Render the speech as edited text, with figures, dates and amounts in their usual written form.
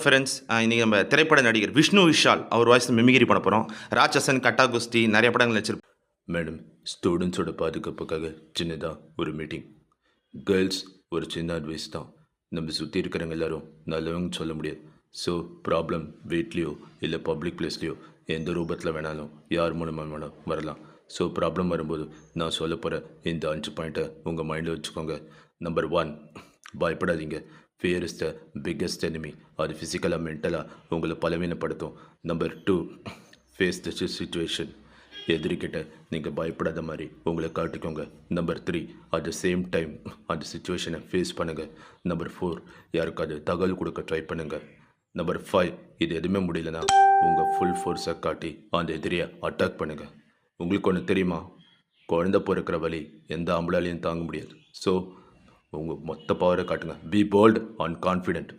Friends, இன்னைக்கு நம்ம திரைப்பட நடிகர் விஷ்ணு விஷால் அவர் வாய்ஸ் மிமிக்ரி பண்ண போகிறோம். ராட்சசன், கட்டா குஸ்தி நிறைய படங்கள் நடிச்சிருப்போம். மேடம், ஸ்டூடெண்ட்ஸோட பாதுகாப்புக்காக சின்னதாக ஒரு மீட்டிங். கேர்ள்ஸ், ஒரு சின்ன அட்வைஸ் தான். நம்ம சுற்றி இருக்கிறவங்க எல்லாரும் நல்லவங்க சொல்ல முடியாது. ஸோ ப்ராப்ளம் வீட்லேயோ இல்லை பப்ளிக் பிளேஸ்லேயோ எந்த ரூபத்தில் வேணாலும் யார் மூலமாக வேணாலும் வரலாம். ஸோ ப்ராப்ளம் வரும்போது நான் சொல்ல போகிற இந்த 5 பாயிண்ட்டை உங்கள் மைண்டில் வச்சுக்கோங்க. நம்பர் 1, பயப்படாதீங்க. Fear is the biggest enemy. அது ஃபிசிக்கலாக மென்டலாக உங்களை பலவீனப்படுத்தும். Number 2, face the situation. எதிரிக்கிட்ட நீங்கள் பயப்படாத மாதிரி உங்களை காட்டிக்கோங்க. Number 3, at the same time அந்த சுச்சுவேஷனை ஃபேஸ் பண்ணுங்கள். நம்பர் 4, யாருக்காவது தகவல் கொடுக்க ட்ரை பண்ணுங்கள். நம்பர் 5, இது எதுவுமே முடியலன்னா உங்கள் ஃபுல் ஃபோர்ஸை காட்டி அந்த எதிரியை அட்டாக் பண்ணுங்கள். உங்களுக்கு ஒன்று தெரியுமா? குழந்த பிறக்கிற வலி எந்த ஆம்பளாலையும் தாங்க முடியாது. ஸோ உங்கள் மொத்த பவரை காட்டுங்க. B bolt and confident.